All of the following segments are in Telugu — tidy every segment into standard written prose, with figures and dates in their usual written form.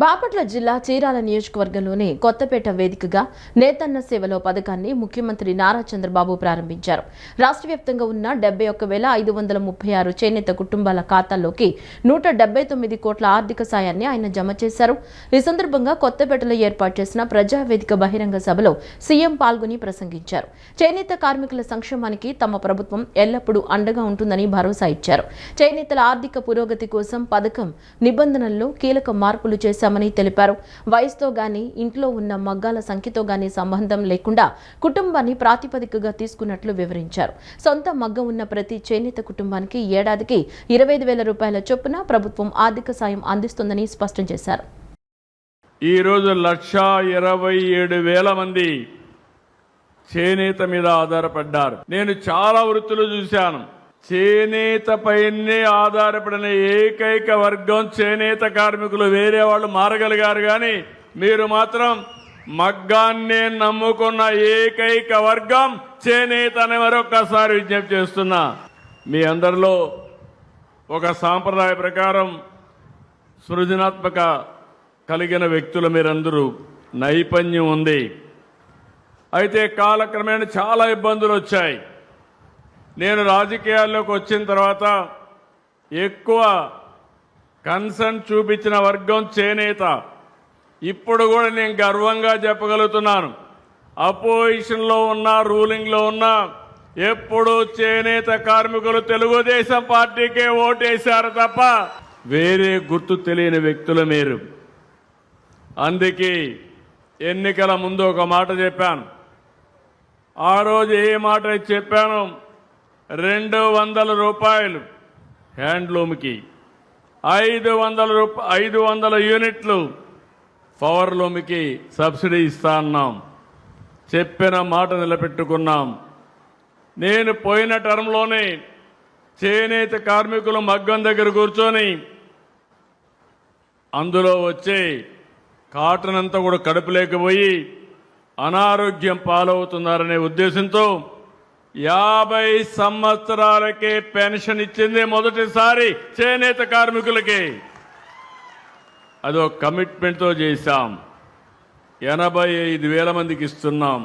బాపట్ల జిల్లా చీరాల నియోజకవర్గంలోని కొత్తపేట వేదికగా నేతన్న సేవలో పథకాన్ని ముఖ్యమంత్రి నారా చంద్రబాబు ప్రారంభించారు. రాష్ట్ర వ్యాప్తంగా ఉన్న 71,536 చేనేత కుటుంబాల ఖాతాల్లోకి 179 కోట్ల ఆర్థిక సాయాన్ని ఆయన జమ చేశారు. ఈ సందర్భంగా కొత్తపేటలో ఏర్పాటు చేసిన ప్రజావేదిక బహిరంగ సభలో సీఎం పాల్గొని ప్రసంగించారు. చేనేత కార్మికుల సంక్షేమానికి తమ ప్రభుత్వం ఎల్లప్పుడూ అండగా ఉంటుందని భరోసా ఇచ్చారు. చేనేతల ఆర్థిక పురోగతి కోసం పథకం నిబంధనల్లో కీలక మార్పులు చేశారు మని తెలిపారు. వయసుతో గాని ఇంట్లో ఉన్న మగ్గాల సంఖ్యతో గాని సంబంధం లేకుండా కుటుంబాన్ని ప్రాతిపదికగా తీసుకున్నట్లు వివరించారు. సొంత మగ్గం ఉన్న ప్రతి చేనేత కుటుంబానికి ఏడాదికి 25,000 రూపాయల చొప్పున ప్రభుత్వం ఆర్థిక సాయం అందిస్తుందని స్పష్టం చేశారు. ఈ రోజు 1,27,000 మంది చేనేత మీద ఆధారపడ్డారు. నేను చాలా వృత్తులు చూశాను. చేనేత పైనే ఆధారపడిన ఏకైక వర్గం చేనేత కార్మికులు. వేరే వాళ్ళు మారగలిగారు కానీ మీరు మాత్రం మగ్గాన్నే నమ్ముకున్న ఏకైక వర్గం చేనేత అని మరొకసారి విజ్ఞప్తి చేస్తున్నా. మీ అందరిలో ఒక సాంప్రదాయ ప్రకారం సృజనాత్మక కలిగిన వ్యక్తులు మీరందరూ, నైపుణ్యం ఉంది. అయితే కాలక్రమేణా చాలా ఇబ్బందులు వచ్చాయి. నేను రాజకీయాల్లోకి వచ్చిన తర్వాత ఎక్కువ కన్సర్న్ చూపించిన వర్గం చేనేత. ఇప్పుడు కూడా నేను గర్వంగా చెప్పగలుగుతున్నాను, అపోజిషన్లో ఉన్నా రూలింగ్లో ఉన్నా ఎప్పుడూ చేనేత కార్మికులు తెలుగుదేశం పార్టీకే ఓటేశారు తప్ప వేరే గుర్తు తెలియని వ్యక్తులు మీరు. అందుకే ఎన్నికల ముందు ఒక మాట చెప్పాను. ఆ రోజు ఏ మాట చెప్పాను, 200 రూపాయలు హ్యాండ్లూమ్కి, 500 యూనిట్లు పవర్లూమ్కి సబ్సిడీ ఇస్తా అన్నాం. చెప్పిన మాట నిలబెట్టుకున్నాం. నేను పోయిన టర్మ్లోనే చేనేత కార్మికులు మగ్గం దగ్గర కూర్చొని అందులో వచ్చే కాటన్ అంతా కూడా కడుపులేకపోయి అనారోగ్యం పాలవుతున్నారనే ఉద్దేశంతో 50 సంవత్సరాలకే పెన్షన్ ఇచ్చింది మొదటిసారి చేనేత కార్మికులకి. అదో కమిట్మెంట్తో చేశాం. 85,000 మందికి ఇస్తున్నాం.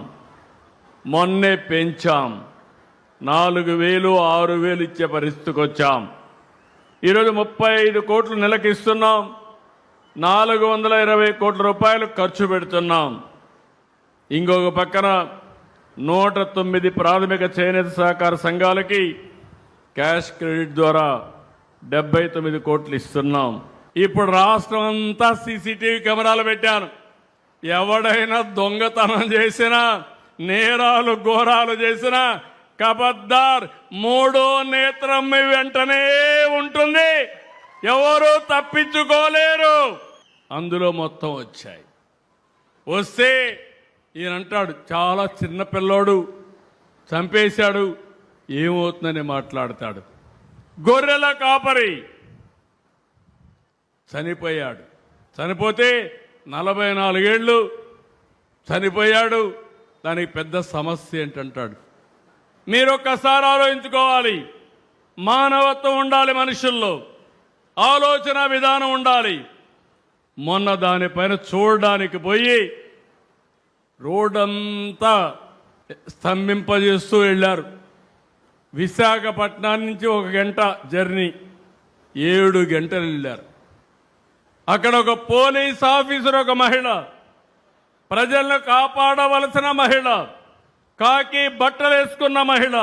మొన్నే పెంచాం. 4,000, 6,000 ఇచ్చే పరిస్థితికి వచ్చాం. ఈరోజు 35 కోట్లు నెలకి ఇస్తున్నాం. 420 కోట్ల రూపాయలు ఖర్చు పెడుతున్నాం. ఇంకొక పక్కన 109 ప్రాథమిక చేనేత సహకార సంఘాలకి క్యాష్ క్రెడిట్ ద్వారా 79 కోట్లు ఇస్తున్నాం. ఇప్పుడు రాష్ట్రం అంతా సీసీటీవీ కెమెరాలు పెట్టాను. ఎవడైనా దొంగతనం చేసినా, నేరాలు ఘోరాలు చేసినా కబద్దార్, 3వ నేత్రం మీ వెంటనే ఉంటుంది. ఎవరు తప్పించుకోలేరు. అందులో మొత్తం వచ్చాయి. వస్తే ఈయన అంటాడు, చాలా చిన్న పిల్లోడు చంపేశాడు, ఏమవుతుందని మాట్లాడతాడు. గొర్రెల కాపరి చనిపోయాడు. చనిపోతే 44 ఏళ్ళు చనిపోయాడు. దానికి పెద్ద సమస్య ఏంటంటాడు. మీరు ఒక్కసారి ఆలోచించుకోవాలి. మానవత్వం ఉండాలి మనుషుల్లో, ఆలోచన విధానం ఉండాలి. మొన్న దానిపైన చూడడానికి పోయి రోడ్డంతా స్తంభింపజేస్తూ వెళ్ళారు. విశాఖపట్నం నుంచి 1 గంట జర్నీ, 7 గంటలు వెళ్ళారు. అక్కడ ఒక పోలీస్ ఆఫీసర్, ఒక మహిళ, ప్రజలను కాపాడవలసిన మహిళ, కాకి బట్టలు వేసుకున్న మహిళ.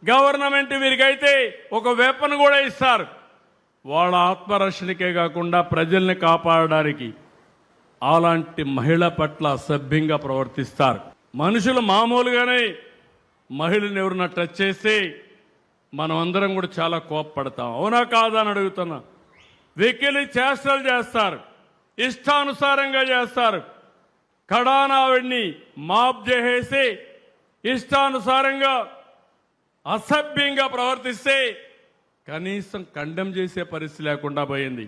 గవర్నమెంట్ వీరికైతే ఒక వెపన్ కూడా ఇస్తారు. వాళ్ళ ఆత్మరక్షణకే కాకుండా ప్రజల్ని కాపాడడానికి. అలాంటి మహిళ పట్ల అసభ్యంగా ప్రవర్తిస్తారు. మనుషులు మామూలుగానే మహిళను ఎవరన్నా టచ్ చేస్తే మనం అందరం కూడా చాలా కోప్పడతాం. అవునా కాదా అని అడుగుతున్నా. వెకిలి చేష్టలు చేస్తారు, ఇష్టానుసారంగా చేస్తారు. కడానావిడిని మాప్ చేసేసి ఇష్టానుసారంగా అసభ్యంగా ప్రవర్తిస్తే కనీసం కండెమ్ చేసే పరిస్థితి లేకుండా పోయింది.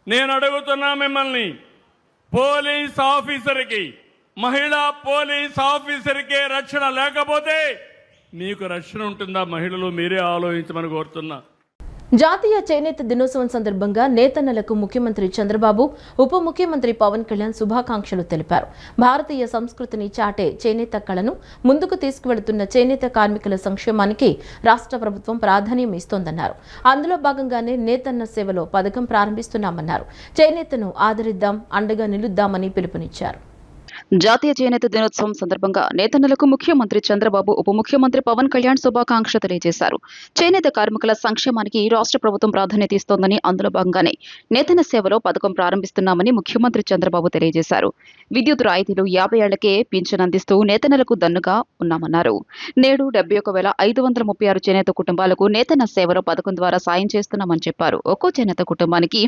నేను అడుగుతున్నా మిమ్మల్ని, పోలీస్ ఆఫీసర్కి, మహిళా పోలీస్ ఆఫీసర్కే రక్షణ లేకపోతే మీకు రక్షణ ఉంటుందా? మహిళలు మీరే ఆలోచించమని కోరుతున్నా. జాతీయ చేనేత దినోత్సవం సందర్భంగా నేతన్నలకు ముఖ్యమంత్రి చంద్రబాబు, ఉప ముఖ్యమంత్రి పవన్ కళ్యాణ్ శుభాకాంక్షలు తెలిపారు. భారతీయ సంస్కృతిని చాటే చేనేత కళను ముందుకు తీసుకువెళుతున్న చేనేత కార్మికుల సంక్షేమానికి రాష్ట్ర ప్రభుత్వం ప్రాధాన్యం ఇస్తోందన్నారు. అందులో భాగంగానే నేతన్న సేవలో పథకం ప్రారంభిస్తున్నామన్నారు. చేనేతను ఆదరిద్దాం, అండగా నిలుద్దామని పిలుపునిచ్చారు. జాతీయ చేనేత దినోత్సవం సందర్భంగా నేతన్నలకు ముఖ్యమంత్రి చంద్రబాబు, ఉప ముఖ్యమంత్రి పవన్ కళ్యాణ్ శుభాకాంక్షలు తెలియజేశారు. చేనేత కార్మికుల సంక్షేమానికి రాష్ట్ర ప్రభుత్వం ప్రాధాన్యత ఇస్తోందని, అందులో భాగంగానే నేతన్న సేవలో పథకం ప్రారంభిస్తున్నామని ముఖ్యమంత్రి చంద్రబాబు తెలియజేశారు. విద్యుత్ రాయితీలు 50 ఏళ్లకే పింఛన్ అందిస్తూ నేతన్నలకు దన్నుగా ఉన్నామన్నారు. నేడు 71,536 చేనేత కుటుంబాలకు నేతన్న సేవలో పథకం ద్వారా సాయం చేస్తున్నామని చెప్పారు. ఒక్కో చేనేత కుటుంబానికి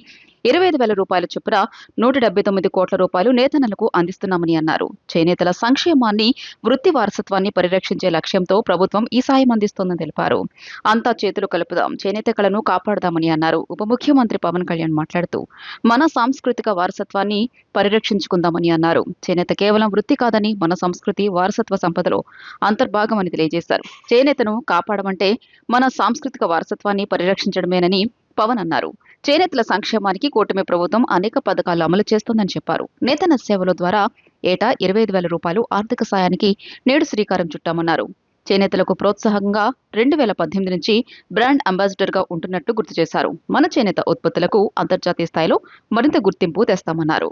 25,000 రూపాయల చొప్పున 179 కోట్ల రూపాయలు నేతన్నలకు అందిస్తున్నామని అన్నారు. చేనేతల సంక్షేమాన్ని, వృత్తి వారసత్వాన్ని పరిరక్షించే లక్ష్యంతో ప్రభుత్వం ఈ సాయం అందిస్తోందని తెలిపారు. అంతా చేతులు కలుపుదాం, చేనేత కళను కాపాడదామని అన్నారు. ఉప ముఖ్యమంత్రి పవన్ కళ్యాణ్ మాట్లాడుతూ మన సాంస్కృతిక వారసత్వాన్ని పరిరక్షించుకుందామని అన్నారు. చేనేత కేవలం వృత్తి కాదని మన సంస్కృతి, వారసత్వ సంపదలో అంతర్భాగమని తెలియజేశారు. చేనేతను కాపాడమంటే మన సాంస్కృతిక వారసత్వాన్ని పరిరక్షించడమేనని పవన్ అన్నారు. చేనేతల సంక్షేమానికి కూటమి ప్రభుత్వం అనేక పథకాలు అమలు చేస్తోందని చెప్పారు. నేతన్న సేవల ద్వారా ఏటా 25,000 రూపాయలు ఆర్థిక సాయానికి నేడు శ్రీకారం చుట్టామన్నారు. చేనేతలకు ప్రోత్సాహంగా 2018 నుంచి బ్రాండ్ అంబాసిడర్గా ఉంటున్నట్టు గుర్తు చేశారు. మన చేనేత ఉత్పత్తులకు అంతర్జాతీయ స్థాయిలో మరింత గుర్తింపు తెస్తామన్నారు.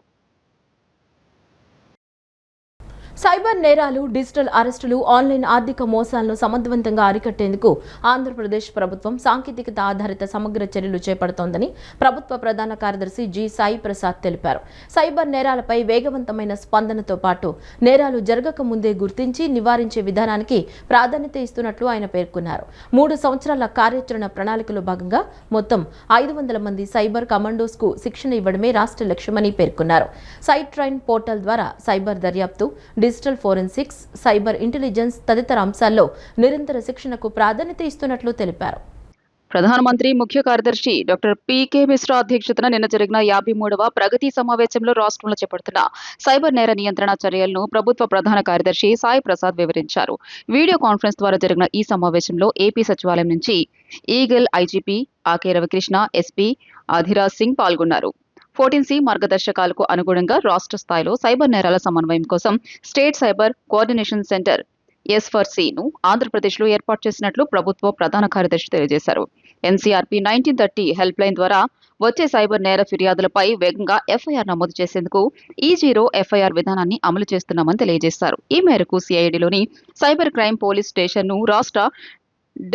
సైబర్ నేరాలు, డిజిటల్ అరెస్టులు, ఆన్లైన్ ఆర్థిక మోసాలను సమర్థవంతంగా అరికట్టేందుకు ఆంధ్రప్రదేశ్ ప్రభుత్వం సాంకేతికత ఆధారిత సమగ్ర చర్యలు చేపడుతోందని ప్రభుత్వ ప్రధాన కార్యదర్శి జి సాయి ప్రసాద్ తెలిపారు. సైబర్ నేరాలపై వేగవంతమైన స్పందనతో పాటు నేరాలు జరగక ముందే గుర్తించి నివారించే విధానానికి ప్రాధాన్యత ఇస్తున్నట్లు ఆయన పేర్కొన్నారు. 3 సంవత్సరాల కార్యాచరణ ప్రణాళికలో భాగంగా మొత్తం 500 మంది సైబర్ కమాండోస్ కు శిక్షణ ఇవ్వడమే రాష్ట్ర లక్ష్యమని పేర్కొన్నారు. సైట్ ట్రైన్ పోర్టల్ ద్వారా సైబర్ దర్యాప్తు, డిజిటల్ ఫోరెన్సిక్స్, సైబర్ ఇంటెలిజెన్స్ తదితర అంశాల్లో నిరంతర శిక్షణకు ప్రాధాన్యత ఇస్తున్నట్లు తెలిపారు. ప్రధానమంత్రి ముఖ్య కార్యదర్శి డాక్టర్ పి.కె. మిశ్రా అధ్యక్షతన నిన్న జరిగిన 53వ ప్రగతి సమావేశంలో రాష్ట్రంలో చేపడుతున్న సైబర్ నేర నియంత్రణ చర్యలను ప్రభుత్వ ప్రధాన కార్యదర్శి సాయి ప్రసాద్ వివరించారు. వీడియో కాన్ఫరెన్స్ ద్వారా జరిగిన ఈ సమావేశంలో ఏపీ సచివాలయం నుంచి Eagle IGP Ake Ravikrishna, SP Adhiraj Singh పాల్గొన్నారు. 14C మార్గదర్శకాలకు అనుగుణంగా రాష్ట్ర స్థాయిలో సైబర్ నేరాల సమన్వయం కోసం state cyber coordination centre S4C ను ఆంధ్రప్రదేశ్లో ఏర్పాటు చేసినట్లు ప్రభుత్వ ప్రధాన కార్యదర్శి తెలియజేశారు. NCRP 1930 హెల్ప్ లైన్ ద్వారా వచ్చే సైబర్ నేర ఫిర్యాదులపై వేగంగా ఎఫ్ఐఆర్ నమోదు చేసేందుకు E0 ఎఫ్ఐఆర్ విధానాన్ని అమలు చేస్తున్నామని తెలియజేశారు. ఈ మేరకు సిఐడిలోని సైబర్ క్రైమ్ పోలీస్ స్టేషన్ను రాష్ట్ర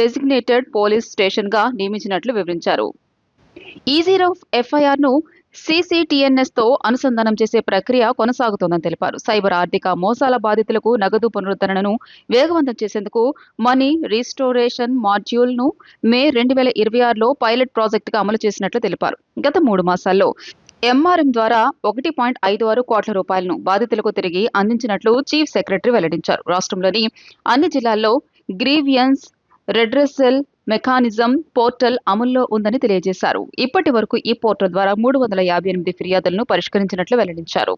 డెసిగ్నేటెడ్ పోలీస్ స్టేషన్గా నియమించినట్లు వివరించారు. E0 ఎఫ్ఐఆర్ను CCTNS తో అనుసంధానం చేసే ప్రక్రియ కొనసాగుతోందని తెలిపారు. సైబర్ ఆర్థిక మోసాల బాధితులకు నగదు పునరుద్ధరణను వేగవంతం చేసేందుకు మనీ రీస్టోరేషన్ మాడ్యూల్ ను మే 2026లో పైలట్ ప్రాజెక్టుగా అమలు చేసినట్లు తెలిపారు. గత 3 మాసాల్లో MRM ద్వారా 1.56 కోట్ల రూపాయలను బాధితులకు తిరిగి అందించినట్లు చీఫ్ సెక్రటరీ వెల్లడించారు. రాష్ట్రంలోని అన్ని జిల్లాల్లో గ్రీవియన్స్ రెడ్రెసల్ మెకానిజం పోర్టల్ అమల్లో ఉందని తెలియజేశారు. ఇప్పటి వరకు ఈ పోర్టల్ ద్వారా 358 ఫిర్యాదులను పరిష్కరించినట్లు వెల్లడించారు.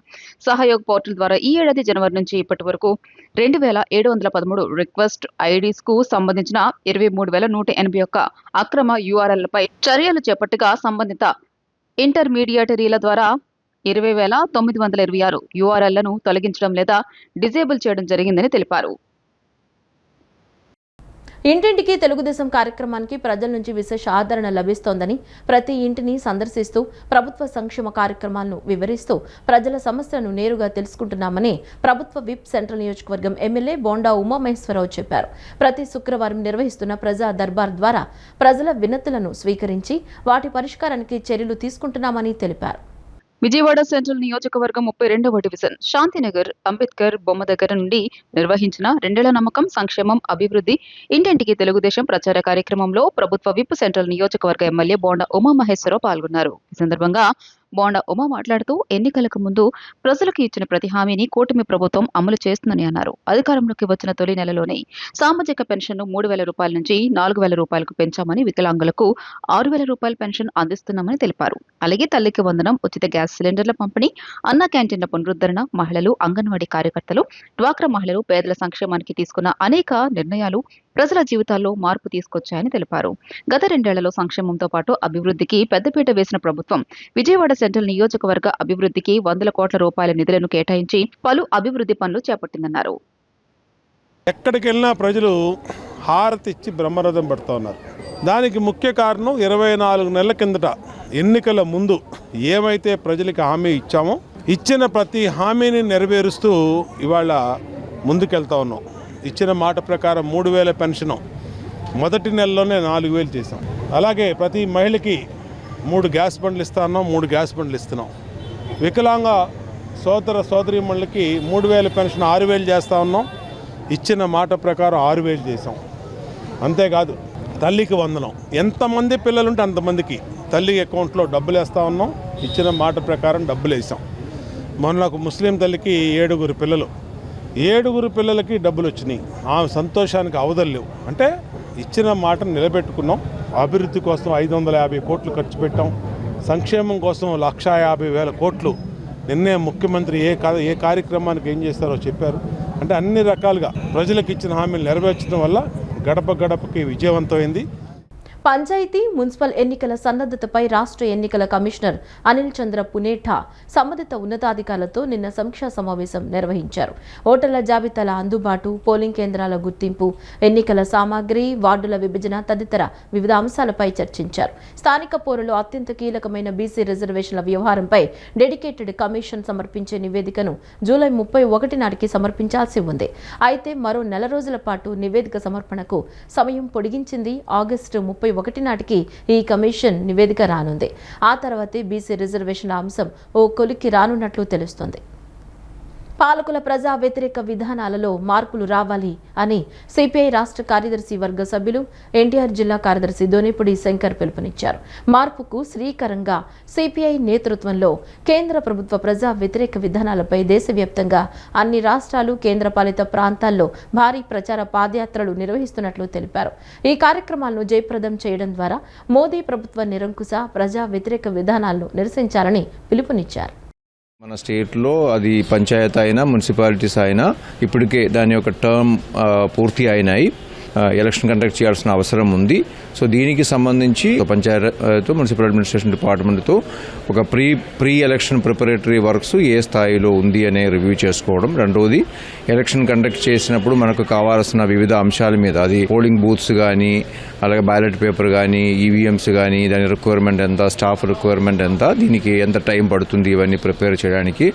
సహయోగ్ పోర్టల్ ద్వారా ఈ ఏడాది జనవరి నుంచి ఇప్పటి వరకు 2,713 రిక్వెస్ట్ ఐడీస్ కు సంబంధించిన 23,181 అక్రమ URLలపై చర్యలు చేపట్టగా సంబంధిత ఇంటర్మీడియటరీల ద్వారా 20,926 URLలను తొలగించడం లేదా డిజేబుల్ చేయడం జరిగిందని తెలిపారు. ఇంటింటికి తెలుగుదేశం కార్యక్రమానికి ప్రజల నుంచి విశేష ఆదరణ లభిస్తోందని, ప్రతి ఇంటిని సందర్శిస్తూ ప్రభుత్వ సంక్షేమ కార్యక్రమాలను వివరిస్తూ ప్రజల సమస్యలను నేరుగా తెలుసుకుంటున్నామని ప్రభుత్వ విప్ సెంట్రల్ నియోజకవర్గం ఎమ్మెల్యే బోండా ఉమామహేశ్వరరావు చెప్పారు. ప్రతి శుక్రవారం నిర్వహిస్తున్న ప్రజా దర్బార్ ద్వారా ప్రజల వినతులను స్వీకరించి వాటి పరిష్కారానికి చర్యలు తీసుకుంటున్నామని తెలిపారు. విజయవాడ సెంట్రల్ నియోజకవర్గం 32వ డివిజన్ శాంతినగర్ అంబేద్కర్ బొమ్మ దగ్గర నుండి నిర్వహించిన 2 ఏళ్ల నమ్మకం, సంక్షేమం, అభివృద్ధి ఇంటింటికి తెలుగుదేశం ప్రచార కార్యక్రమంలో ప్రభుత్వ విప్ సెంట్రల్ నియోజకవర్గ ఎమ్మెల్యే బోండా ఉమామహేశ్వరరావు పాల్గొన్నారు. ఈ సందర్భంగా బోండా ఉమా మాట్లాడుతూ ఎన్నికలకు ముందు ప్రజలకు ఇచ్చిన ప్రతి హామీని కూటమి ప్రభుత్వం అమలు చేస్తుందని అన్నారు. అధికారంలోకి వచ్చిన తొలి నెలలోనే సామాజిక పెన్షన్ను 3,000 రూపాయల నుంచి 4,000 రూపాయలకు పెంచామని, వికలాంగులకు 6,000 రూపాయల పెన్షన్ అందిస్తున్నామని తెలిపారు. అలాగే తల్లికి వందనం, ఉచిత గ్యాస్ సిలిండర్ల పంపిణీ, అన్న క్యాంటీన్ల పునరుద్ధరణ, మహిళలు, అంగన్వాడీ కార్యకర్తలు, డ్వాక్రా మహిళలు, పేదల సంక్షేమానికి తీసుకున్న అనేక నిర్ణయాలు ప్రజల జీవితాల్లో మార్పు తీసుకొచ్చాయని తెలిపారు. గత 2 ఏళ్లలో సంక్షేమంతో పాటు అభివృద్ధికి పెద్దపీట వేసిన ప్రభుత్వం విజయవాడ సెంట్రల్ నియోజకవర్గ అభివృద్ధికి 100 కోట్ల రూపాయల నిధులను కేటాయించి పలు అభివృద్ధి పనులు చేపట్టిందన్నారు. ఎక్కడికి వెళ్ళినా ప్రజలు హారతి ఇచ్చి బ్రహ్మరథం పడుతూ ఉన్నారు. దానికి ముఖ్య కారణం 24 నెలల కిందట ఎన్నికల ముందు ఏమైతే ప్రజలకు హామీ ఇచ్చామో ఇచ్చిన ప్రతి హామీని నెరవేరుస్తూ ఇవాళ ముందుకెళ్తా ఉన్నాం. ఇచ్చిన మాట ప్రకారం 3,000 పెన్షను మొదటి నెలలోనే 4,000 చేసాం. అలాగే ప్రతి మహిళకి 3 గ్యాస్ బండ్లు ఇస్తా ఉన్నాం, 3 గ్యాస్ బండ్లు ఇస్తున్నాం. వికలాంగ సోదరీమణులకి 3,000 పెన్షన్ 6,000 చేస్తూ ఉన్నాం. ఇచ్చిన మాట ప్రకారం 6,000 చేసాం. అంతేకాదు తల్లికి వందనం, ఎంతమంది పిల్లలుంటే అంతమందికి తల్లి అకౌంట్లో డబ్బులు వేస్తూ ఉన్నాం. ఇచ్చిన మాట ప్రకారం డబ్బులు వేసాం. మొన్న ఒక ముస్లిం తల్లికి 7 పిల్లలు, 7 పిల్లలకి డబ్బులు వచ్చినాయి. ఆమె సంతోషానికి అవధులు లేవు. అంటే ఇచ్చిన మాటను నిలబెట్టుకున్నాం. అభివృద్ధి కోసం 550 కోట్లు ఖర్చు పెట్టాం. సంక్షేమం కోసం 1,50,000 కోట్లు నిన్నే ముఖ్యమంత్రి ఏ కార్యక్రమానికి ఏం చేస్తారో చెప్పారు. అంటే అన్ని రకాలుగా ప్రజలకు ఇచ్చిన హామీలు నెరవేర్చడం వల్ల గడప గడపకి విజయవంతమైంది. పంచాయతీ మున్సిపల్ ఎన్నికల సన్నద్ధతపై రాష్ట్ర ఎన్నికల కమిషనర్ అనిల్ చంద్ర పునేఠా సంబంధిత ఉన్నతాధికారులతో నిన్న సమీక్షా సమావేశం నిర్వహించారు. ఓటర్ల జాబితాల అందుబాటు, పోలింగ్ కేంద్రాల గుర్తింపు, ఎన్నికల సామాగ్రి, వార్డుల విభజన తదితర వివిధ అంశాలపై చర్చించారు. స్థానిక పౌరులు అత్యంత కీలకమైన బీసీ రిజర్వేషన్ల వ్యవహారంపై డెడికేటెడ్ కమిషన్ సమర్పించే నివేదికను జూలై 31 నాటికి సమర్పించాల్సి ఉంది. అయితే మరో నెల రోజుల పాటు నివేదిక సమర్పణకు సమయం పొడిగించింది. ఆగస్టు 31 నాటికి ఈ కమిషన్ నివేదిక రానుంది. ఆ తర్వాతే బీసీ రిజర్వేషన్ల అంశం ఓ కొలిక్కి రానున్నట్లు తెలుస్తోంది. పాలకుల ప్రజా వ్యతిరేక విధానాలలో మార్పులు రావాలి అని సిపిఐ రాష్ట్ర కార్యదర్శి వర్గ సభ్యులు ఎన్టీఆర్ జిల్లా కార్యదర్శి దోనేపూడి శంకర్ పిలుపునిచ్చారు. మార్పుకు శ్రీకరంగా సిపిఐ నేతృత్వంలో కేంద్ర ప్రభుత్వ ప్రజా వ్యతిరేక విధానాలపై దేశవ్యాప్తంగా అన్ని రాష్ట్రాలు, కేంద్రపాలిత ప్రాంతాల్లో భారీ ప్రచార పాదయాత్రలు నిర్వహిస్తున్నట్లు తెలిపారు. ఈ కార్యక్రమాలను జయప్రదం చేయడం ద్వారా మోదీ ప్రభుత్వ నిరంకుశ ప్రజా వ్యతిరేక విధానాలను నిరసించాలని పిలుపునిచ్చారు. మన స్టేట్లో అది పంచాయత్ అయినా మున్సిపాలిటీస్ అయినా ఇప్పటికే దాని యొక్క టర్మ్ పూర్తి అయినాయి. ఎలక్షన్ కండక్ట్ చేయాల్సిన అవసరం ఉంది. సో దీనికి సంబంధించి పంచాయత్ మున్సిపల్ అడ్మినిస్ట్రేషన్ డిపార్ట్మెంట్తో ఒక ప్రీ ఎలక్షన్ ప్రిపరేటరీ వర్క్స్ ఏ స్థాయిలో ఉంది అనే రివ్యూ చేసుకోవడం. రెండవది, ఎలక్షన్ కండక్ట్ చేసినప్పుడు మనకు కావాల్సిన వివిధ అంశాల మీద, అది పోలింగ్ బూత్స్ కానీ, అలాగే బ్యాలెట్ పేపర్ కానీ, ఈవీఎంస్ కానీ, దాని రిక్వైర్మెంట్ ఎంత, స్టాఫ్ రిక్వైర్మెంట్ ఎంత, దీనికి ఎంత టైం పడుతుంది ఇవన్నీ ప్రిపేర్ చేయడానికి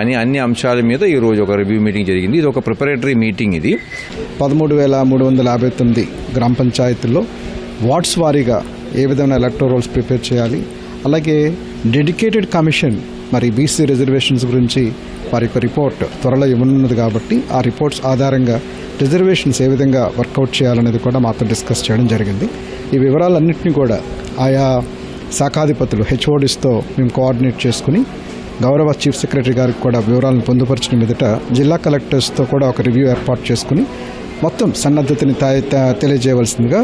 అని అన్ని అంశాల మీద ఈరోజు ఒక రివ్యూ మీటింగ్ జరిగింది. ఇది ఒక ప్రిపరేటరీ మీటింగ్. ఇది 13,359 గ్రామ పంచాయతీల్లో వార్డ్స్ వారీగా ఏ విధమైన ఎలక్టోరల్స్ ప్రిపేర్ చేయాలి, అలాగే డెడికేటెడ్ కమిషన్ మరి బీసీ రిజర్వేషన్స్ గురించి వారి యొక్క రిపోర్ట్ త్వరలో ఇవ్వనున్నది కాబట్టి ఆ రిపోర్ట్స్ ఆధారంగా రిజర్వేషన్స్ ఏ విధంగా వర్కౌట్ చేయాలనేది కూడా మాతో డిస్కస్ చేయడం జరిగింది. ఈ వివరాలన్నింటినీ కూడా ఆయా శాఖాధిపతులు హెచ్ఓడిస్తో మేము కోఆర్డినేట్ చేసుకుని గౌరవ చీఫ్ సెక్రటరీ గారికి కూడా వివరాలను పొందుపరిచిన మీదట జిల్లా కలెక్టర్స్తో కూడా ఒక రివ్యూ ఏర్పాటు చేసుకుని మొత్తం సన్నద్ధతని తెలియజేయవలసిందిగా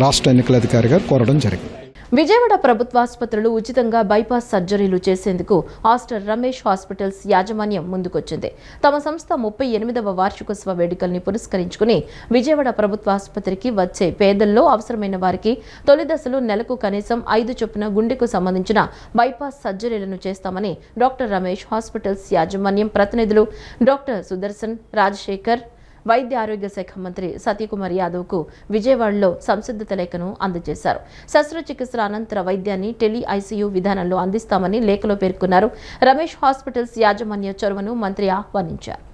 రాష్ట్ర ఎన్నికల అధికారి గారు కోరడం జరిగింది. విజయవాడ ప్రభుత్వాసుపత్రులు ఉచితంగా బైపాస్ సర్జరీలు చేసేందుకు ఆస్టర్ రమేష్ హాస్పిటల్స్ యాజమాన్యం ముందుకొచ్చింది. తమ సంస్థ 38వ వార్షికోత్సవ వేడుకల్ని పురస్కరించుకుని విజయవాడ ప్రభుత్వ ఆసుపత్రికి వచ్చే పేదల్లో అవసరమైన వారికి తొలి దశలో నెలకు కనీసం 5 చొప్పున గుండెకు సంబంధించిన బైపాస్ సర్జరీలను చేస్తామని డాక్టర్ రమేష్ హాస్పిటల్స్ యాజమాన్యం ప్రతినిధులు డాక్టర్ సుదర్శన్ రాజశేఖర్, వైద్య ఆరోగ్య శాఖ మంత్రి సత్యకుమార్ యాదవ్కు విజయవాడలో సంసిద్ధత లేఖను అందజేశారు. శస్త్రచికిత్సల అనంతర వైద్యాన్ని టెలి ఐసీయూ విధానంలో అందిస్తామని లేఖలో పేర్కొన్నారు. రమేష్ హాస్పిటల్స్ యాజమాన్య చొరవను మంత్రి ఆహ్వానించారు.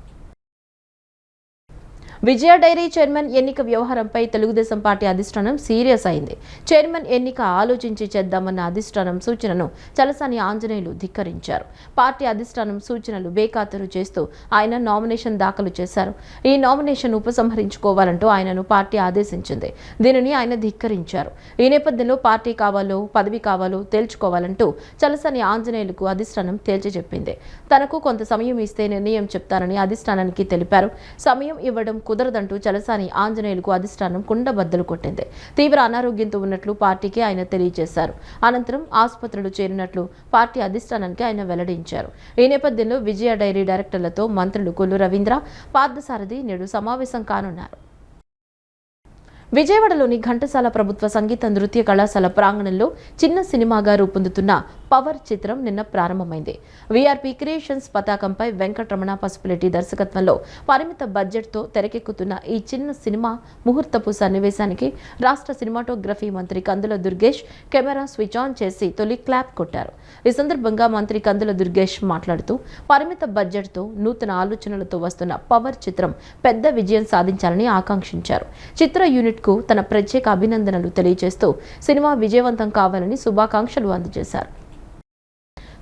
విజయ డైరీ చైర్మన్ ఎన్నిక వ్యవహారంపై తెలుగుదేశం పార్టీ అధిష్టానం సీరియస్ అయింది. చైర్మన్ ఎన్నిక ఆలోచించి చేద్దామన్న అధిష్టానం సూచనను చలసాని ఆంజనేయులు ధిక్కరించారు. పార్టీ అధిష్టానం సూచనలు బేఖాతరు చేస్తూ ఆయన నామినేషన్ దాఖలు చేశారు. ఈ నామినేషన్ ఉపసంహరించుకోవాలంటూ ఆయనను పార్టీ ఆదేశించింది. దీనిని ఆయన ధిక్కరించారు. ఈ నేపథ్యంలో పార్టీ కావాలో పదవి కావాలో తేల్చుకోవాలంటూ చలసాని ఆంజనేయులకు అధిష్టానం తేల్చి చెప్పింది. తనకు కొంత సమయం ఇస్తే నిర్ణయం చెప్తారని అధిష్టానానికి తెలిపారు. సమయం ఇవ్వడం కుదరదంటూ చలసాని ఆంజనేయులకు అధిష్టానం కుండబద్దలు కొట్టింది. తీవ్ర అనారోగ్యంతో ఉన్నట్లు పార్టీకి ఆయన తెలియజేశారు. అనంతరం ఆసుపత్రిలో చేరినట్లు పార్టీ అధిష్టానానికి ఆయన వెల్లడించారు. ఈ నేపథ్యంలో విజయ డైరీ డైరెక్టర్లతో మంత్రులు కొల్లు రవీంద్ర, పార్థసారథి నేడు సమావేశం కానున్నారు. విజయవాడలోని ఘంటసాల ప్రభుత్వ సంగీత నృత్య కళాశాల ప్రాంగణంలో చిన్న సినిమాగా రూపొందుతున్న పవర్ చిత్రం నిన్న ప్రారంభమైంది. వీఆర్పీ క్రియేషన్స్ పతాకంపై వెంకటరమణ పసుపులెట్టి దర్శకత్వంలో పరిమిత బడ్జెట్తో తెరకెక్కుతున్న ఈ చిన్న సినిమా ముహూర్తపు సన్నివేశానికి రాష్ట్ర సినిమాటోగ్రఫీ మంత్రి కందుల దుర్గేష్ కెమెరా స్విచ్ ఆన్ చేసి తొలి క్లాప్ కొట్టారు. ఈ సందర్భంగా మంత్రి కందుల దుర్గేష్ మాట్లాడుతూ పరిమిత బడ్జెట్తో నూతన ఆలోచనలతో వస్తున్న పవర్ చిత్రం పెద్ద విజయం సాధించాలని ఆకాంక్షించారు. చిత్ర యూనిట్కు తన ప్రత్యేక అభినందనలు తెలియజేస్తూ సినిమా విజయవంతం కావాలని శుభాకాంక్షలు అందజేశారు.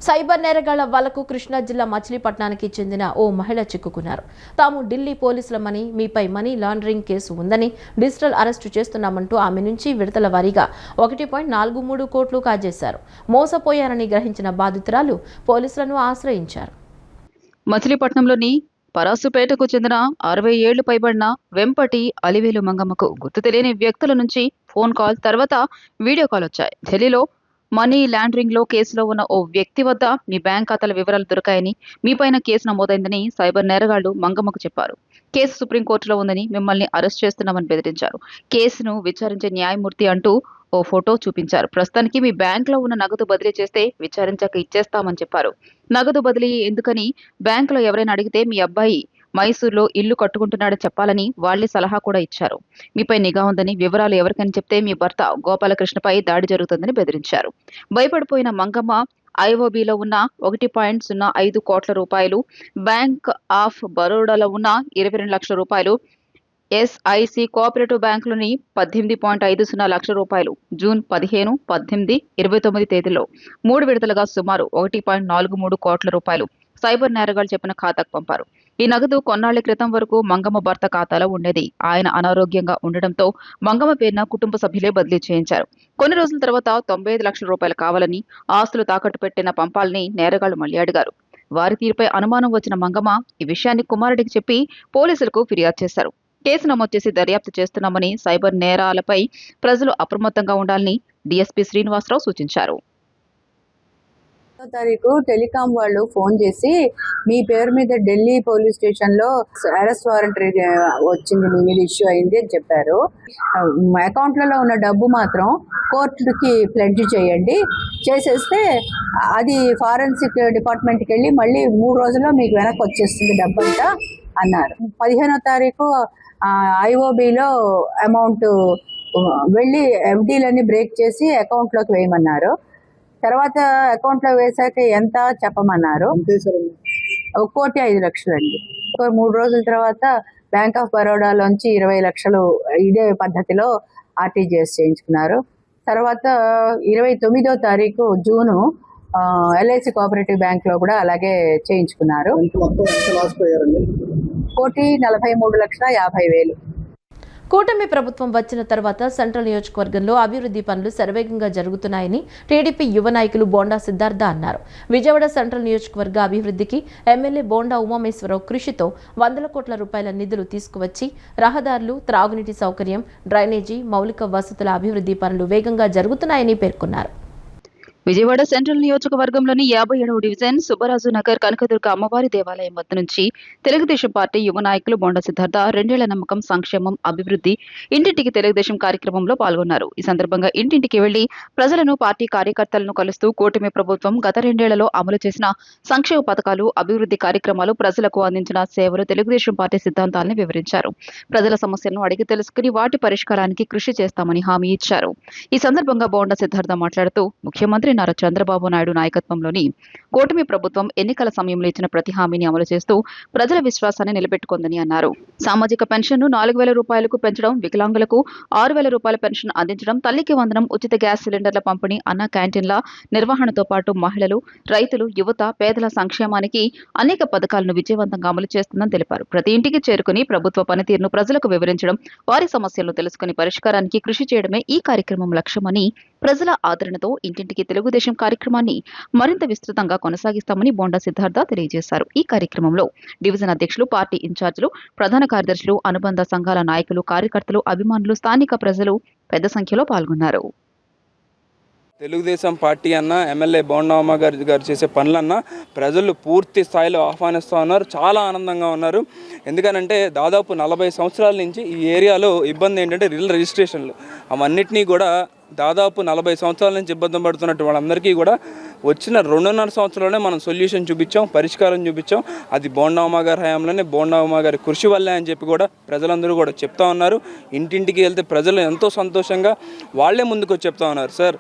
సైబర్ నేరగాళ్ల వలకు కృష్ణా జిల్లా మచిలీపట్నానికి చెందిన ఓ మహిళ చిక్కుకున్నారు. తాము ఢిల్లీ పోలీసులమని, మీపై మనీ లాండరింగ్ కేసు ఉందని డిజిటల్ అరెస్టు చేస్తున్నామంటూ ఆమె నుంచి విడతల వారీగా 1.43 కోట్లు కాజేశారు. మోసపోయారని గ్రహించిన బాధితురాలు పోలీసులను ఆశ్రయించారు. మచిలీపట్నంలోని పరాసుపేటకు చెందిన 60 ఏళ్లు పైబడిన వెంపటి అలివేలు మంగమ్మకు గుర్తు తెలియని వ్యక్తుల నుంచి ఫోన్ కాల్ తర్వాత వీడియో కాల్ వచ్చాయి. ఢిల్లీలో మనీ లాండరింగ్ లో కేసులో ఉన్న ఓ వ్యక్తి వద్ద మీ బ్యాంక్ ఖాతాల వివరాలు దొరికాయని, మీపైన కేసు నమోదైందని సైబర్ నేరగాళ్లు మంగమ్మకు చెప్పారు. కేసు సుప్రీంకోర్టులో ఉందని, మిమ్మల్ని అరెస్ట్ చేస్తున్నామని బెదిరించారు. కేసును విచారించే న్యాయమూర్తి అంటూ ఓ ఫోటో చూపించారు. ప్రస్తుతానికి మీ బ్యాంకులో ఉన్న నగదు బదిలీ చేస్తే విచారించాక ఇచ్చేస్తామని చెప్పారు. నగదు బదిలీ ఎందుకని బ్యాంకులో ఎవరైనా అడిగితే మీ అబ్బాయి మైసూర్లో ఇల్లు కట్టుకుంటున్నాడని చెప్పాలని వాళ్లే సలహా కూడా ఇచ్చారు. మీపై నిఘా ఉందని, వివరాలు ఎవరికని చెప్తే మీ భర్త గోపాలకృష్ణపై దాడి జరుగుతుందని బెదిరించారు. భయపడిపోయిన మంగమ్మ ఐఓబిలో ఉన్న 1.05 కోట్ల రూపాయలు, బ్యాంక్ ఆఫ్ బరోడాలో ఉన్న 22 లక్షల రూపాయలు, ఎస్ఐసి కోఆపరేటివ్ బ్యాంకులోని 18.50 లక్షల రూపాయలు జూన్ 15, 18, 29 తేదీల్లో 3 విడతలుగా సుమారు 1.43 కోట్ల రూపాయలు సైబర్ నేరగాళ్లు చెప్పిన ఖాతాకు పంపారు. ఈ నగదు కొన్నాళ్ల క్రితం వరకు మంగమ్మ భర్త ఖాతాలో ఉండేది. ఆయన అనారోగ్యంగా ఉండడంతో మంగమ్మ పేరున కుటుంబ సభ్యులే బదిలీ చేయించారు. కొన్ని రోజుల తర్వాత 95 లక్షల రూపాయలు కావాలని, ఆస్తులు తాకట్టు పెట్టిన పంపాలని నేరగాళ్లు మళ్లీ అడిగారు. వారి తీరుపై అనుమానం వచ్చిన మంగమ్మ ఈ విషయాన్ని కుమారుడికి చెప్పి పోలీసులకు ఫిర్యాదు చేశారు. కేసు నమోదు చేసి దర్యాప్తు చేస్తున్నామని, సైబర్ నేరాలపై ప్రజలు అప్రమత్తంగా ఉండాలని డీఎస్పీ శ్రీనివాసరావు సూచించారు. తారీఖు టెలికాం వాళ్ళు ఫోన్ చేసి మీ పేరు మీద ఢిల్లీ పోలీస్ స్టేషన్ లో అరెస్ట్ వారెంట్ వచ్చింది, మీ మీద ఇష్యూ అయింది అని చెప్పారు. అకౌంట్లలో ఉన్న డబ్బు మాత్రం కోర్టుకి ప్లెడ్జ్ చేయండి, చేసేస్తే అది ఫారెన్సిక్ డిపార్ట్మెంట్కి వెళ్ళి మళ్ళీ 3 రోజుల్లో మీకు వెనక్కి వచ్చేస్తుంది డబ్బు అంతా అన్నారు. 15వ తారీఖు ఐఓబిలో అమౌంట్ వెళ్ళి ఎఫ్డీలన్నీ బ్రేక్ చేసి అకౌంట్లోకి వేయమన్నారు. తర్వాత అకౌంట్లో వేసాక ఎంత చెప్పమన్నారు. 1,05,00,000 అండి. 3 రోజుల తర్వాత బ్యాంక్ ఆఫ్ బరోడాలోంచి 20 లక్షలు ఇదే పద్ధతిలో ఆర్టీజీఎస్ చేయించుకున్నారు. తర్వాత 29వ తారీఖు జూను ఎల్ఐసి కోఆపరేటివ్ బ్యాంక్ లో కూడా అలాగే చేయించుకున్నారు. 1,43,50,000. కూటమి ప్రభుత్వం వచ్చిన తర్వాత సెంట్రల్ నియోజకవర్గంలో అభివృద్ధి పనులు శరవేగంగా జరుగుతున్నాయని టీడీపీ యువ నాయకులు బోండా సిద్ధార్థ అన్నారు. విజయవాడ సెంట్రల్ నియోజకవర్గ అభివృద్ధికి ఎమ్మెల్యే బోండా ఉమామేశ్వరరావు కృషితో 100 కోట్ల రూపాయల నిధులు తీసుకువచ్చి రహదారులు, త్రాగునీటి సౌకర్యం, డ్రైనేజీ, మౌలిక వసతుల అభివృద్ధి పనులు వేగంగా జరుగుతున్నాయని పేర్కొన్నారు. విజయవాడ సెంట్రల్ నియోజకవర్గంలోని 57వ డివిజన్ సుబ్బరాజు నగర్ కనకదుర్గ అమ్మవారి దేవాలయం వద్ద నుంచి తెలుగుదేశం పార్టీ యువ నాయకులు బొండ సిద్ధార్థ 2 ఏళ్ల నమ్మకం, సంక్షేమం, అభివృద్ధి, ఇంటింటికి తెలుగుదేశం కార్యక్రమంలో పాల్గొన్నారు. ఈ సందర్భంగా ఇంటింటికి వెళ్లి ప్రజలను, పార్టీ కార్యకర్తలను కలుస్తూ కూటమి ప్రభుత్వం గత 2 ఏళ్లలో అమలు చేసిన సంక్షేమ పథకాలు, అభివృద్ధి కార్యక్రమాలు, ప్రజలకు అందించిన సేవలు, తెలుగుదేశం పార్టీ సిద్ధాంతాలను వివరించారు. ప్రజల సమస్యలను అడిగి తెలుసుకుని వాటి పరిష్కారానికి కృషి చేస్తామని హామీ ఇచ్చారు. ఈ సందర్భంగా బొండ సిద్ధార్థ మాట్లాడుతూ ముఖ్యమంత్రి నారా చంద్రబాబు నాయుడు నాయకత్వంలోని కూటమి ప్రభుత్వం ఎన్నికల సమయంలో ఇచ్చిన ప్రతి హామీని అమలు చేస్తూ ప్రజల విశ్వాసాన్ని నిలబెట్టుకుందని అన్నారు. సామాజిక పెన్షన్ను 4,000 రూపాయలకు పెంచడం, వికలాంగులకు 6,000 రూపాయల పెన్షన్ అందించడం, తల్లికి వందనం, ఉచిత గ్యాస్ సిలిండర్ల పంపిణీ, అన్న క్యాంటీన్ల నిర్వహణతో పాటు మహిళలు, రైతులు, యువత, పేదల సంక్షేమానికి అనేక పథకాలను విజయవంతంగా అమలు చేస్తుందని తెలిపారు. ప్రతి ఇంటికి చేరుకుని ప్రభుత్వ పనితీరును ప్రజలకు వివరించడం, వారి సమస్యలను తెలుసుకుని పరిష్కారానికి కృషి చేయడమే ఈ కార్యక్రమం లక్ష్యమని, ప్రజల ఆదరణతో ఇంటింటికి తెలుగుదేశం కార్యక్రమాన్ని మరింత విస్తృతంగా కొనసాగిస్తామని బోండా సిద్ధార్థ తెలియజేశారు. ఈ కార్యక్రమంలో డివిజన్ అధ్యక్షులు, పార్టీ ఇన్ఛార్జీలు, ప్రధాన కార్యదర్శులు, అనుబంధ సంఘాల నాయకులు, కార్యకర్తలు, అభిమానులు, స్థానిక ప్రజలు పెద్ద సంఖ్యలో పాల్గొన్నారు. తెలుగుదేశం పార్టీ అన్న ఎమ్మెల్యే బోండా గారు చేసే పనులన్నా ప్రజలు పూర్తి స్థాయిలో ఆహ్వానిస్తూ ఉన్నారు. చాలా ఆనందంగా ఉన్నారు. ఎందుకనంటే దాదాపు 40 సంవత్సరాల నుంచి ఈ ఏరియాలో ఇబ్బంది ఏంటంటే రిజిస్ట్రేషన్లు, అవన్నిటినీ కూడా దాదాపు 40 సంవత్సరాల నుంచి ఇబ్బంది పడుతున్నట్టు వాళ్ళందరికీ కూడా వచ్చిన 2.5 సంవత్సరాలనే మనం సొల్యూషన్ చూపించాం, పరిష్కారం చూపించాం. అది బోండా గారి హయాంలోనే, బోండా గారి కృషి వల్లే అని చెప్పి కూడా ప్రజలందరూ కూడా చెప్తా ఉన్నారు. ఇంటింటికి వెళ్తే ప్రజలు ఎంతో సంతోషంగా వాళ్ళే ముందుకు వచ్చి చెప్తా ఉన్నారు, సార్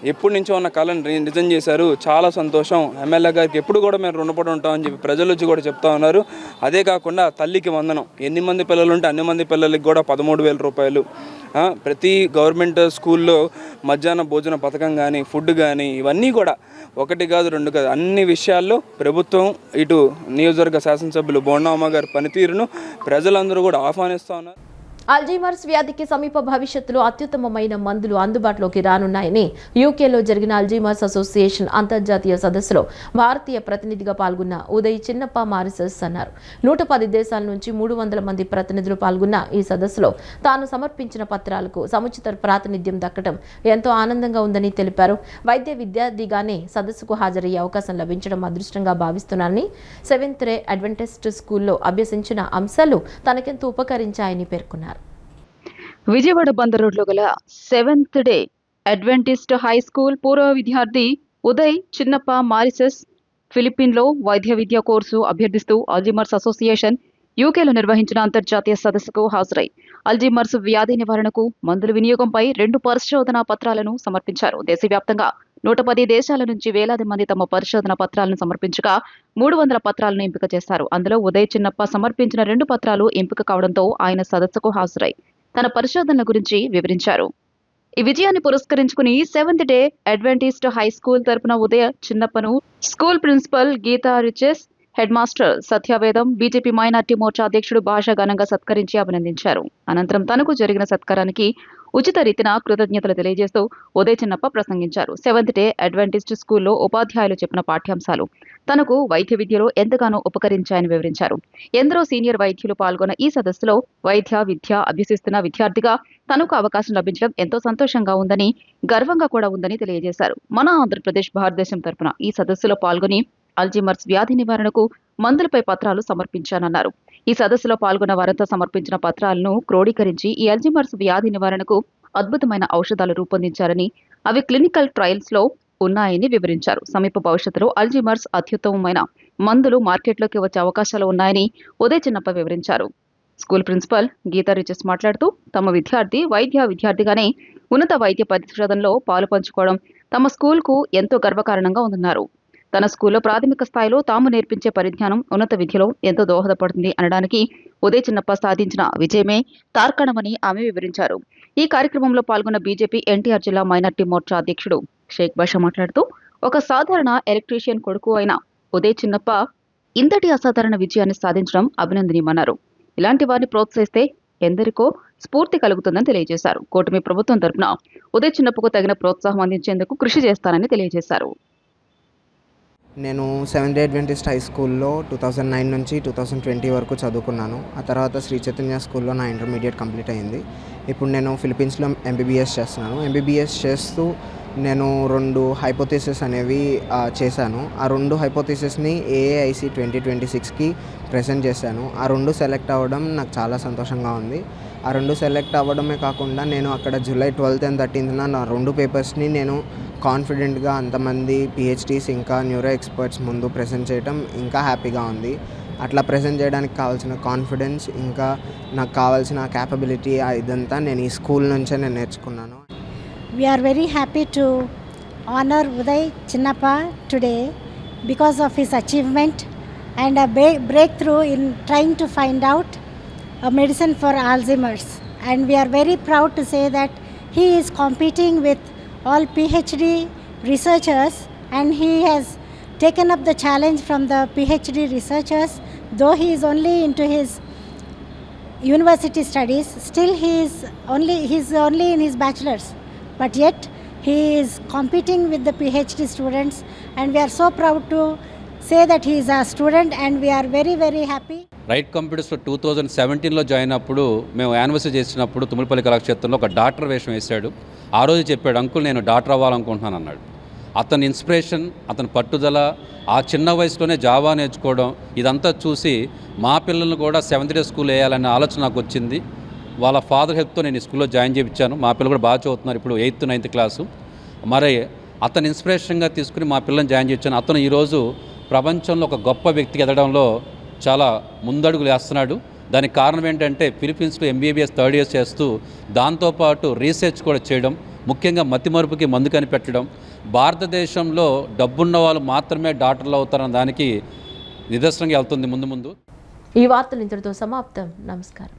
ఎప్పటి నుంచో ఉన్న కళను నిజం చేశారు, చాలా సంతోషం, ఎమ్మెల్యే గారికి ఎప్పుడు కూడా మేము రుణపడి ఉంటామని చెప్పి ప్రజలు వచ్చి కూడా చెప్తా ఉన్నారు. అదే కాకుండా తల్లికి వందనం, ఎన్ని మంది పిల్లలు ఉంటే అన్ని మంది పిల్లలకి కూడా 13,000 రూపాయలు, ప్రతి గవర్నమెంట్ స్కూల్లో మధ్యాహ్న భోజన పథకం కానీ, ఫుడ్ కానీ, ఇవన్నీ కూడా 1 కాదు 2 కాదు అన్ని విషయాల్లో ప్రభుత్వం, ఇటు నియోజకవర్గ శాసనసభ్యులు బోండా గారి పనితీరును ప్రజలందరూ కూడా ఆహ్వానిస్తూ ఉన్నారు. అల్జీమర్స్ వ్యాధికి సమీప భవిష్యత్తులో అత్యుత్తమమైన మందులు అందుబాటులోకి రానున్నాయని యూకేలో జరిగిన అల్జీమర్స్ అసోసియేషన్ అంతర్జాతీయ సదస్సులో భారతీయ ప్రతినిధిగా పాల్గొన్న ఉదయ్ చిన్నప్ప మారిసస్ అన్నారు. 110 దేశాల నుంచి 300 మంది ప్రతినిధులు పాల్గొన్న ఈ సదస్సులో తాను సమర్పించిన పత్రాలకు సముచిత ప్రాతినిధ్యం దక్కడం ఎంతో ఆనందంగా ఉందని తెలిపారు. వైద్య విద్యార్థిగానే సదస్సుకు హాజరయ్యే అవకాశం లభించడం అదృష్టంగా భావిస్తున్నానని, సెవెంత్ డే అడ్వెంటిస్ట్ స్కూల్లో అభ్యసించిన అంశాలు తనకెంతో ఉపకరించాయని పేర్కొన్నారు. విజయవాడ బందర్ రోడ్లో గల seventh day adventist high school పూర్వ విద్యార్థి ఉదయ్ చిన్నప్ప మారిసస్ ఫిలిప్పీన్లో వైద్య విద్యా కోర్సు అభ్యర్థిస్తూ అల్జీమర్స్ అసోసియేషన్ యూకేలో నిర్వహించిన అంతర్జాతీయ సదస్సుకు హాజరై అల్జీమర్స్ వ్యాధి నివారణకు మందుల వినియోగంపై 2 పరిశోధనా పత్రాలను సమర్పించారు. దేశవ్యాప్తంగా 110 దేశాల నుంచి వేలాది మంది తమ పరిశోధన పత్రాలను సమర్పించగా 300 పత్రాలను ఎంపిక చేశారు. అందులో ఉదయ్ చిన్నప్ప సమర్పించిన 2 పత్రాలు ఎంపిక కావడంతో ఆయన సదస్సుకు హాజరై తన పరిశోధనల గురించి వివరించారు. ఈ విజయాన్ని పురస్కరించుకుని seventh day adventist high school తరపున ఉదయ చిన్నప్పను school principal Geeta Riches, head master Satyavedam, BJP minority morcha అధ్యక్షుడు భాష ఘనంగా సత్కరించి అభినందించారు. అనంతరం తనకు జరిగిన సత్కారానికి ఉచిత రీతిన కృతజ్ఞతలు తెలియజేస్తూ ఉదయ్ చిన్నప్ప ప్రసంగించారు. సెవెంత్ డే అడ్వెంటిస్ట్ స్కూల్లో ఉపాధ్యాయులు చెప్పిన పాఠ్యాంశాలు తనకు వైద్య విద్యలో ఎంతగానో ఉపకరించాయని వివరించారు. ఎందరో సీనియర్ వైద్యులు పాల్గొన్న ఈ సదస్సులో విద్య అభ్యసిస్తున్న విద్యార్థిగా తనకు అవకాశం లభించడం ఎంతో సంతోషంగా ఉందని, గర్వంగా కూడా ఉందని తెలియజేశారు. మన ఆంధ్రప్రదేశ్ భారతదేశం తరపున ఈ సదస్సులో పాల్గొని అల్జీమర్స్ వ్యాధి నివారణకు మందులపై పత్రాలు సమర్పించానన్నారు. ఈ సదస్సులో పాల్గొన్న వారంతా సమర్పించిన పత్రాలను క్రోడీకరించి ఈ అల్జీమర్స్ వ్యాధి నివారణకు అద్భుతమైన ఔషధాలు రూపొందించారని, అవి క్లినికల్ ట్రయల్స్ లో ఉన్నాయని వివరించారు. సమీప భవిష్యత్తులో అల్జీమర్స్ అత్యుత్తమమైన మందులు మార్కెట్లోకి వచ్చే అవకాశాలు ఉన్నాయని ఉదయ్ చిన్నప్ప వివరించారు. స్కూల్ ప్రిన్సిపల్ గీతా రిచెస్ మాట్లాడుతూ తమ విద్యార్థి విద్యార్థిగానే ఉన్నత వైద్య పరిశోధనలో పాలు పంచుకోవడం తమ స్కూల్కు ఎంతో గర్వకారణంగా ఉందన్నారు. తన స్కూల్లో ప్రాథమిక స్థాయిలో తాము నేర్పించే పరిజ్ఞానం ఉన్నత విద్యలో ఎంతో దోహదపడుతుంది అనడానికి ఉదయ్ చిన్నప్ప సాధించిన విజయమే తార్కాణమని ఆమె వివరించారు. ఈ కార్యక్రమంలో పాల్గొన్న బీజేపీ ఎన్టీఆర్ జిల్లా మైనార్టీ మోర్చా అధ్యక్షుడు షేక్ బాషా మాట్లాడుతూ ఒక సాధారణ ఎలక్ట్రీషియన్ కొడుకు అయిన ఉదయ్ చిన్నప్ప ఇంతటి అసాధారణ విజయాన్ని సాధించడం అభినందనీయమన్నారు. ఇలాంటి వారిని ప్రోత్సహిస్తే ఎందరికో స్ఫూర్తి కలుగుతుందని తెలియజేశారు. కూటమి ప్రభుత్వం తరపున ఉదయ్ చిన్నప్పకు తగిన ప్రోత్సాహం అందించేందుకు కృషి చేస్తానని తెలియజేశారు. నేను సెవెంత్ డే అడ్వెంటిస్ట్ హై స్కూల్లో 2009 నుంచి 2020 వరకు చదువుకున్నాను. ఆ తర్వాత శ్రీ చైతన్య స్కూల్లో నా ఇంటర్మీడియట్ కంప్లీట్ అయింది. ఇప్పుడు నేను ఫిలిప్పీన్స్లో ఎంబీబీఎస్ చేస్తున్నాను. ఎంబీబీఎస్ చేస్తూ నేను 2 హైపోథీసిస్ అనేవి చేశాను. ఆ 2 హైపోథీసిస్ని ఏఐసి 2026కి ప్రెజెంట్ చేశాను. ఆ 2 సెలెక్ట్ అవ్వడం నాకు చాలా సంతోషంగా ఉంది. ఆ 2 సెలెక్ట్ అవ్వడమే కాకుండా నేను అక్కడ జూలై 12th and 13th నా 2 పేపర్స్ని నేను కాన్ఫిడెంట్గా అంతమంది పిహెచ్డీస్ ఇంకా న్యూరో ఎక్స్పర్ట్స్ ముందు ప్రెజెంట్ చేయడం ఇంకా హ్యాపీగా ఉంది. అట్లా ప్రెజెంట్ చేయడానికి కావాల్సిన కాన్ఫిడెన్స్ ఇంకా నాకు కావాల్సిన క్యాపబిలిటీ ఇదంతా నేను ఈ స్కూల్ నుంచే నేను నేర్చుకున్నాను. We are very happy to honor Uday Chinnappa today because of his achievement and a breakthrough in trying to find out a medicine for Alzheimer's. And we are very proud to say that he is competing with all PhD researchers, and he has taken up the challenge from the PhD researchers. Though he is only into his university studies, still he's only in his bachelor's, but yet he is competing with the PhD students, and we are so proud to say that he is a student, and we are very, very happy. Right కంప్యూటర్స్లో 2017లో జాయిన్ అప్పుడు మేము యానివర్సరీ చేసినప్పుడు తుమ్మలపల్లి కళాక్షేత్రంలో ఒక డాక్టర్ వేషం వేశాడు. ఆ రోజు చెప్పాడు, అంకుల్ నేను డాక్టర్ అవ్వాలనుకుంటున్నాను అన్నాడు. అతని ఇన్స్పిరేషన్, అతని పట్టుదల, ఆ చిన్న వయసులోనే జావా నేర్చుకోవడం, ఇదంతా చూసి మా పిల్లల్ని కూడా 7th డే స్కూల్ వేయాలనే ఆలోచన నాకు వచ్చింది. వాళ్ళ ఫాదర్ హెల్ప్తో నేను ఈ స్కూల్లో జాయిన్ చేయించాను. మా పిల్లలు కూడా బాగా చదువుతున్నారు, ఇప్పుడు 8th 9th క్లాసు. మరి అతని ఇన్స్పిరేషన్గా తీసుకుని మా పిల్లల్ని జాయిన్ చేయించాను. అతను ఈరోజు ప్రపంచంలో ఒక గొప్ప వ్యక్తికి ఎదగడంలో చాలా ముందడుగులు వేస్తున్నాడు. దానికి కారణం ఏంటంటే ఫిలిప్పీన్స్లో MBBS 3rd year చేస్తూ దాంతోపాటు రీసెర్చ్ కూడా చేయడం, ముఖ్యంగా మతిమరుపుకి మందు కనిపెట్టడం, భారతదేశంలో డబ్బున్న వాళ్ళు మాత్రమే డాక్టర్లు అవుతారన్న దానికి నిదర్శనంగా వెళ్తుంది ముందు ముందు. ఈ వార్తలు ఇంతటితో సమాప్తం. నమస్కారం.